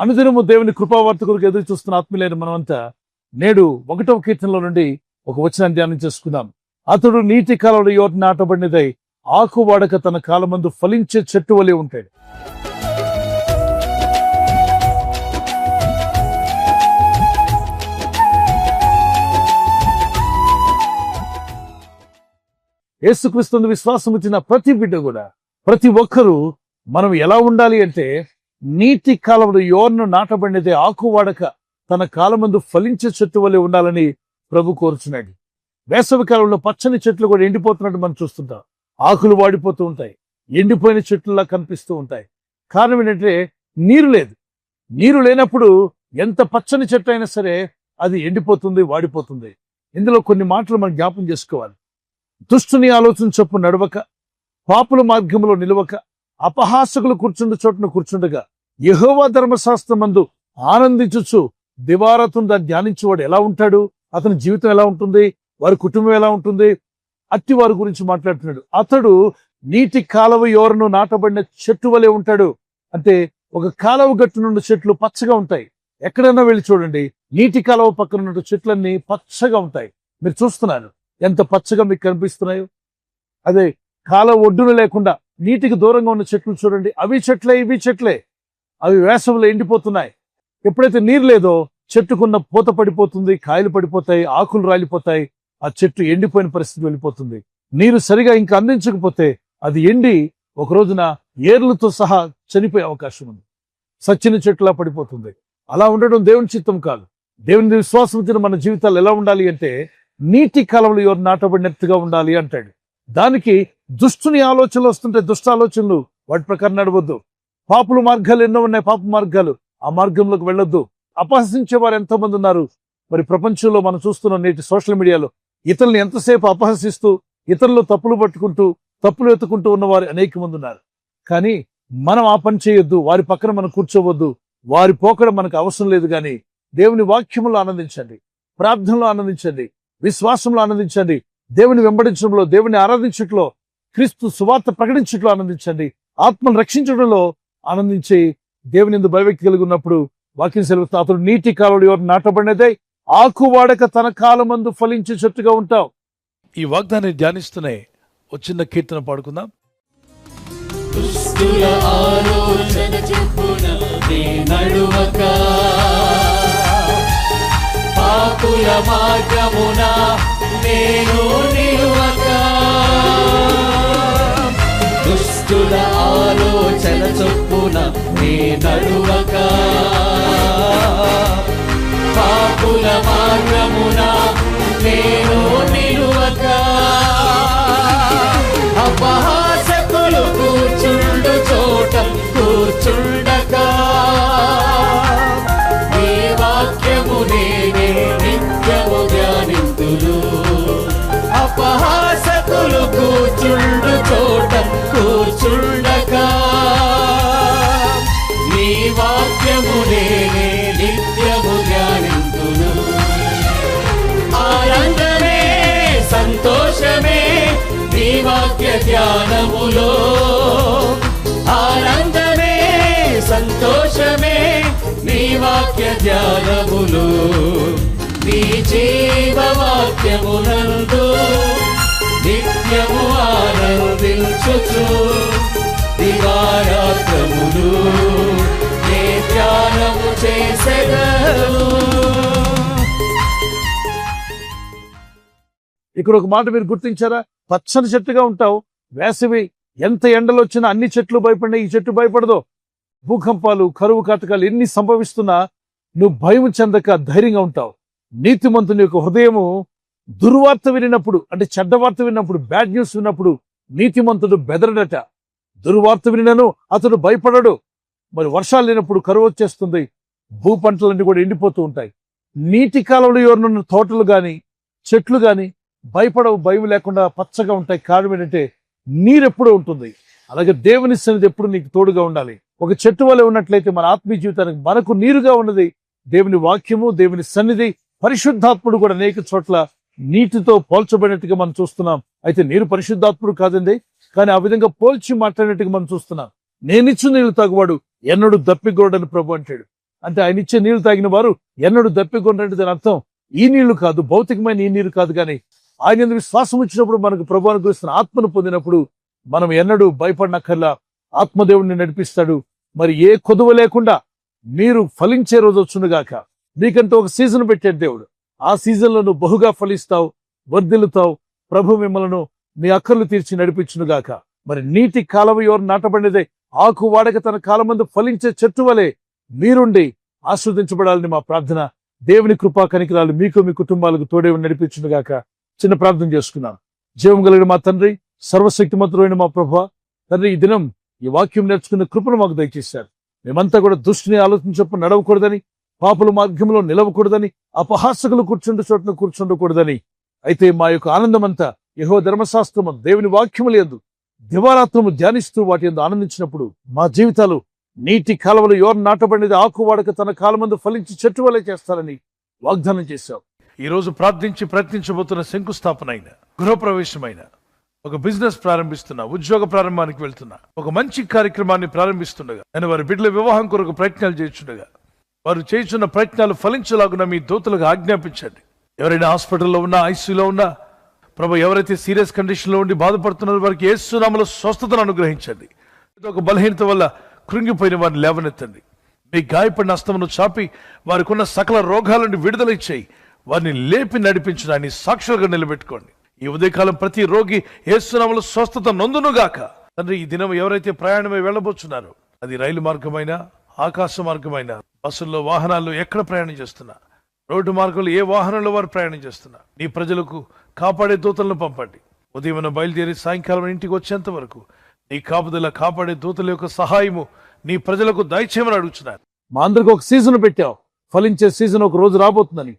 అనుదినము దేవుని కృపావార్త కొరకు ఎదురు చూస్తున్న ఆత్మీయులైన మనమంతా నేడు 1వ కీర్తనలో నుండి ఒక వచనాన్ని ధ్యానం చేసుకుందాం. అతడు నీటి కాలంలో యోట నాటబడినదై ఆకు వాడక తన కాలమందు ఫలించే చెట్టు వలె ఉంటాడు. యేసుక్రీస్తు విశ్వాసం వచ్చిన ప్రతి బిడ్డ కూడా, ప్రతి ఒక్కరూ మనం ఎలా ఉండాలి అంటే, నీటి కాలంలో యోర్ను నాటబడినదే ఆకు వాడక తన కాలమందు ఫలించే చెట్టు వలె ఉండాలని ప్రభు కోరుచున్నాడు. వేసవి కాలంలో పచ్చని చెట్లు కూడా ఎండిపోతున్నట్టు మనం చూస్తుంటాం. ఆకులు వాడిపోతూ ఉంటాయి, ఎండిపోయిన చెట్లులా కనిపిస్తూ ఉంటాయి. కారణం ఏంటంటే నీరు లేదు. నీరు లేనప్పుడు ఎంత పచ్చని చెట్టు అయినా సరే అది ఎండిపోతుంది, వాడిపోతుంది. ఇందులో కొన్ని మాటలు మనం జ్ఞాపం చేసుకోవాలి. దుష్టుని ఆలోచన చొప్పున నడవక, పాపుల మార్గంలో నిలవక, అపహాసకులు కూర్చుండు చోటును కూర్చుండగా, యెహోవా ధర్మశాస్త్రమందు ఆనందించుచు దివారాత్రం దాన్ని ధ్యానించేవాడు ఎలా ఉంటాడు, అతని జీవితం ఎలా ఉంటుంది, వారి కుటుంబం ఎలా ఉంటుంది, అట్టి వారి గురించి మాట్లాడుతున్నాడు. అతడు నీటి కాలువ యోరను నాటబడిన చెట్టు వలె ఉంటాడు. అంటే ఒక కాలువ గట్టు నుండి చెట్లు పచ్చగా ఉంటాయి. ఎక్కడైనా వెళ్ళి చూడండి, నీటి కాలువ పక్కన ఉన్న చెట్లన్నీ పచ్చగా ఉంటాయి. మీరు చూస్తున్నారు ఎంత పచ్చగా మీకు కనిపిస్తున్నాయో. అదే కాలువ ఒడ్డున లేకుండా నీటికి దూరంగా ఉన్న చెట్లు చూడండి, అవి చెట్లే ఇవి చెట్లే. అవి వేసవిలో ఎండిపోతున్నాయి. ఎప్పుడైతే నీరు లేదో చెట్టుకున్న పూత పడిపోతుంది, కాయలు పడిపోతాయి, ఆకులు రాలిపోతాయి, ఆ చెట్టు ఎండిపోయిన పరిస్థితి వెళ్ళిపోతుంది. నీరు సరిగా ఇంకా అందించకపోతే అది ఎండి ఒక రోజున ఏర్లతో సహా చనిపోయే అవకాశం ఉంది. సచ్చిన చెట్టులా పడిపోతుంది. అలా ఉండడం దేవుని చిత్తం కాదు. దేవుని విశ్వాసం వచ్చిన మన జీవితాలు ఎలా ఉండాలి అంటే, నీటి కాలంలో ఎవరు నాటబడినట్టుగా ఉండాలి అంటాడు. దానికి దుష్టుని ఆలోచనలు వస్తుంటే దుష్ట ఆలోచనలు వాటి ప్రకారం నడవద్దు. పాపుల మార్గాలు ఎన్నో ఉన్నాయి, పాప మార్గాలు, ఆ మార్గంలోకి వెళ్ళొద్దు. అపహసించే వారు ఎంతో మంది ఉన్నారు. మరి ప్రపంచంలో మనం చూస్తున్న నేటి సోషల్ మీడియాలో ఇతరులను ఎంతసేపు అపహసిస్తూ, ఇతరులు తప్పులు పట్టుకుంటూ, తప్పులు ఎత్తుకుంటూ ఉన్నవారు అనేక మంది ఉన్నారు. కానీ మనం ఆ పని చేయొద్దు. వారి పక్కన మనం కూర్చోవద్దు. వారి పోకడ మనకు అవసరం లేదు. కానీ దేవుని వాక్యములో ఆనందించండి, ప్రార్థనలో ఆనందించండి, విశ్వాసంలో ఆనందించండి, దేవుని వెంబడించడంలో, దేవుని ఆరాధించడంలో, క్రీస్తు సువార్త ప్రకటించడంలో ఆనందించండి, ఆత్మను రక్షించడంలో ఆనందించి దేవుని యందు భయభక్తి కలిగి ఉన్నప్పుడు వాక్యం సెలవుతుంది, అతడు నీటి కాలువలో ఎవరు నాటబడినదే ఆకు వాడక తన కాలమందు ఫలించే చెట్టుగా ఉంటావు. ఈ వాగ్దాన్ని ధ్యానిస్తూనే ఒక చిన్న కీర్తన పాడుకుందాం. దుష్టుల ఆలోచన చొప్పున నే నడువక, పాపుల మార్గమున నేను నిలువక. దుష్టుల ఆలోచన చొప్పున నే నడువక, పాపుల మార్గమున నేను నిలువక. అపహాసకులు కూర్చుండు చోట కూర్చుండక, నీ వాక్యము నేనే నిత్యము ధ్యానింతును. అపహాసకులు కూర్చుండు చోట కూర్చుండక, నీ వాక్యము నేనే నిత్యము ధ్యానింతును. ఆనందమే సంతోషమే నీ వాక్య ధ్యానములో, ఆనందమే సంతోషమే నీ వాక్య ధ్యానములో. నీ జీవవాక్యమునందు నిత్యము ఆనందించుచు దివారాత్రములు నే ధ్యానము చేసెదను. ఇక్కడ ఒక మాట మీరు గుర్తించారా? పచ్చని చెట్టుగా ఉంటావు. వేసవి ఎంత ఎండలు వచ్చినా అన్ని చెట్లు భయపడినా ఈ చెట్టు భయపడదు. భూకంపాలు, కరువు కాటకాలు ఎన్ని సంభవిస్తున్నా నువ్వు భయం చెందక ధైర్యంగా ఉంటావు. నీతిమంతుని యొక్క హృదయము దుర్వార్త వినినప్పుడు, అంటే చెడ్డ వార్త విన్నప్పుడు, బ్యాడ్ న్యూస్ విన్నప్పుడు నీతిమంతుడు బెదరడట. దుర్వార్త వినను అతడు భయపడడు. మరి వర్షాలు లేనప్పుడు కరువు వచ్చేస్తుంది, భూ పంటలన్నీ కూడా ఎండిపోతూ ఉంటాయి. నీటి కాలంలో ఎవరున్న తోటలు గాని చెట్లు గాని భయపడవు, భయం లేకుండా పచ్చగా ఉంటాయి. కారణం ఏంటంటే నీరెప్పుడూ ఉంటుంది. అలాగే దేవుని సన్నిధి ఎప్పుడు నీకు తోడుగా ఉండాలి. ఒక చెట్టు వలె ఉన్నట్లయితే మన ఆత్మీయ జీవితానికి మనకు నీరుగా ఉన్నది దేవుని వాక్యము, దేవుని సన్నిధి. పరిశుద్ధాత్ముడు కూడా అనేక చోట్ల నీటితో పోల్చబడినట్టుగా మనం చూస్తున్నాం. అయితే నీరు పరిశుద్ధాత్ముడు కాదండి, కానీ ఆ విధంగా పోల్చి మాట్లాడినట్టుగా మనం చూస్తున్నాం. నేనిచ్చు నీళ్లు తాగువాడు ఎన్నడూ దప్పిగోడని ప్రభు అంటాడు. అంటే ఆయన ఇచ్చే నీళ్లు తాగిన వారు ఎన్నడూ దప్పికొన్నట్టు దాని అర్థం ఈ నీళ్లు కాదు, భౌతికమైన ఈ నీరు కాదు, కానీ ఆయన యందు విశ్వాసం వచ్చినప్పుడు మనకు ప్రభు అనుగ్రహిస్తున్న ఆత్మను పొందినప్పుడు మనం ఎన్నడూ భయపడనక్కర్లా. ఆత్మదేవుడిని నడిపిస్తాడు. మరి ఏ కొదువ లేకుండా మీరు ఫలించే రోజు వచ్చునుగాక. నీకంటూ ఒక సీజన్ పెట్టాడు దేవుడు. ఆ సీజన్లో నువ్వు బహుగా ఫలిస్తావు, వర్ధిల్లుతావు. ప్రభు మిమ్మలను నీ అక్కర్లు తీర్చి నడిపించునుగాక. మరి నీటి కాలవ యోర నాటబడినదే ఆకు వాడక తన కాలమందు ఫలించే చెట్టు వలె మీరుండి ఆస్వాదించబడాలని మా ప్రార్థన. దేవుని కృపా కనికరాలు మీకు మీ కుటుంబాలకు తోడే నడిపించునుగాక. చిన్న ప్రార్థన చేసుకున్నాను. జీవం కలిగిన మా తండ్రి, సర్వశక్తిమంతుడైన మా ప్రభువా, తండ్రి, ఈ దినం ఈ వాక్యం నేర్చుకున్న కృపను మాకు దయచేశారు. మేమంతా కూడా దుష్టిని ఆలోచించప్పుడు నడవకూడదని, పాపుల మార్గంలో నిలవకూడదని, అపహాసకులు కూర్చుండే చోటున కూర్చుండకూడదని. అయితే మా యొక్క ఆనందమంతా యెహోవా ధర్మశాస్త్రము దేవుని వాక్యములు యందు దివారాత్రము ధ్యానిస్తూ వాటి యందు ఆనందించినప్పుడు మా జీవితాలు నీటి కాలవలు యోర నాటబడినది ఆకు వాడక తన కాలమందు ఫలించి చెట్టు వలె చేస్తారని వాగ్దానం చేశావు. ఈ రోజు ప్రార్థించి ప్రయత్నించబోతున్న శంకుస్థాపన అయిన, గృహప్రవేశమైన, ఒక బిజినెస్ ప్రారంభిస్తున్నా, ఉద్యోగ ప్రారంభానికి వెళ్తున్నా, ఒక మంచి కార్యక్రమాన్ని ప్రారంభిస్తుండగా, నేను వారి బిడ్డల వివాహం కొరకు ప్రయత్నాలు చేస్తుండగా, వారు చేస్తున్న ప్రయత్నాలు ఫలించలాగున మీ దూతలకు ఆజ్ఞాపించండి. ఎవరైనా హాస్పిటల్లో ఉన్నా, ఐసీయూలో ఉన్నా, ప్రభు ఎవరైతే సీరియస్ కండిషన్లో ఉండి బాధపడుతున్నారో వారికి యేసు నామములో స్వస్థతను అనుగ్రహించండి. ఒక బలహీనత వల్ల కృంగిపోయిన వారిని లేవనెత్తండి. మీ గాయపడిన హస్తమును చాపి వారికి ఉన్న సకల రోగాల నుండి విడుదల ఇచ్చేయి. వారిని లేపి నడిపించడాన్ని సాక్షులుగా నిలబెట్టుకోండి. ఈ ఉదయకాలం ప్రతి రోగి యేసు నామములో స్వస్థత నొందునుగాక. తండ్రి, ఈ దినం ఎవరైతే ప్రయాణమై వెళ్ళబోతున్నారో, అది రైలు మార్గమైనా, ఆకాశ మార్గమైనా, బస్సుల్లో, వాహనాల్లో ఎక్కడ ప్రయాణం చేస్తున్నా, రోడ్డు మార్గంలో ఏ వాహనంలో వారు ప్రయాణం చేస్తున్నా, నీ ప్రజలకు కాపాడే దూతలను పంపండి. ఉదయం బయలుదేరి సాయంకాలం ఇంటికి వచ్చేంత వరకు నీ కాపుదల, కాపాడే దూతల యొక్క సహాయము నీ ప్రజలకు దయచేయమని అడుగుతున్నారు. మా అందరికి ఒక సీజన్ పెట్టావు. ఫలించే సీజన్ ఒక రోజు రాబోతుందని.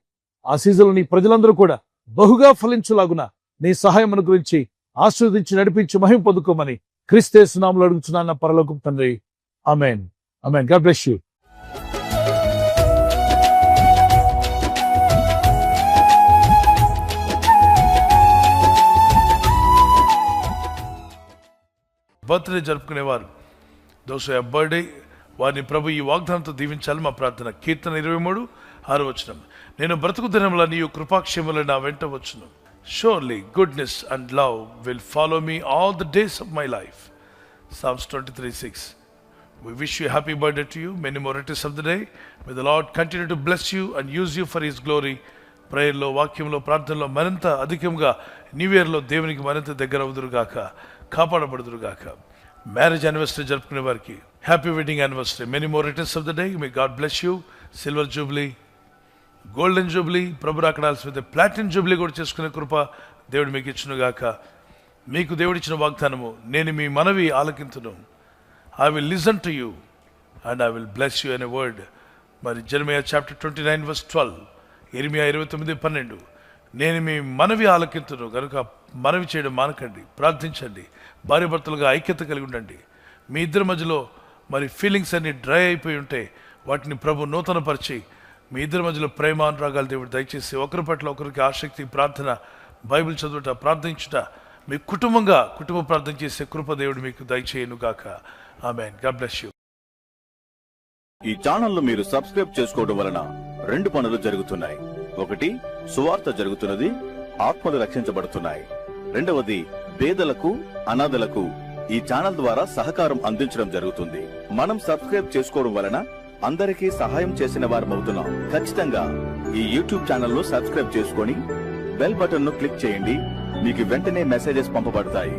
ఆ సీజన్లో నీ ప్రజలందరూ కూడా బహుగా ఫలించులాగున నీ సహాయం గురించి ఆస్వాదించి నడిపించి మహిమ పొందుకోమని క్రీస్తు యేసు నామములో అడుగుతున్నాను నా పరలోకపు తండ్రి. ఆమేన్. ఆమేన్. God bless you. బర్త్డే జరుపుకునేవారు, దోస్ బర్త్డే, వారిని ప్రభు ఈ వాగ్దానంతో దీవించాలి మా ప్రార్థన. కీర్తన 23:6 నేను బ్రతుకు దినముల నీయు కృపాక్షేముల నా వెంట వచ్చును. Surely goodness and love will follow me all the days of my life. Psalms 23:6. We wish you a happy birthday to you. Many more returns of the day. May the Lord continue to bless you and use you for His glory. ప్రేయర్లో, వాక్యంలో, ప్రార్థనలో మరింత అధికంగా new ఇయర్లో దేవునికి మరింత దగ్గర అవుదురుగాక, కాపాడబడుదురుగాక. Marriage anniversary జరుపుకునే వారికి happy wedding anniversary. Many more returns of the day. May God bless you. Silver jubilee, golden jubilee, ప్రభు రాకడాల్సి ప్లాటినం జూబ్లీ కూడా చేసుకునే కృప దేవుడు మీకు ఇచ్చునుగాక. మీకు దేవుడిచ్చిన వాగ్దానము, నేను మీ మనవి ఆలకింతును. I will listen to you and I will bless you అనే వర్డ్. మరి జెరెమియా చాప్టర్ 29:12, ఇర్మియా 29:12, నేను మీ మనవి ఆలకింతును కనుక మనవి చేయడం మానకండి, ప్రార్థించండి, భార్య భర్తలుగా ఐక్యత కలిగి ఉండండి. మీ ఇద్దరి మధ్యలో మరి ఫీలింగ్స్ అన్ని డ్రై అయిపోయి ఉంటే వాటిని ప్రభు నూతనపరిచి మీ ఇద్దరి మధ్యలో ప్రేమ అనురాగాలు దేవుడు దయచేసి ఒకరి పట్ల ఒకరికి ఆసక్తి, ప్రార్థన, బైబిల్ చదువుట, ప్రార్థించుట, మీ కుటుంబ ప్రార్థన చేసే కృప దేవుడు మీకు దయచేయను గాక. ఆమేన్. God bless you. ఈ ఛానల్ మీరు సబ్స్క్రైబ్ చేసుకోవడం వలన 2 పనులు జరుగుతున్నాయి. ఒకటి, సువార్త జరుగుతున్నది, ఆత్మలు రక్షించబడుతున్నాయి. రెండవది, పేదలకు, అనాథలకు ఈ ఛానల్ ద్వారా సహకారం అందించడం జరుగుతుంది. మనం సబ్స్క్రైబ్ చేసుకోవడం వలన అందరికీ సహాయం చేసిన వారమవుతున్నాం. ఖచ్చితంగా ఈ యూట్యూబ్ ఛానల్ ను సబ్స్క్రైబ్ చేసుకొని బెల్ బటన్ ను క్లిక్ చేయండి. మీకు వెంటనే మెసేజెస్ పంపబడతాయి.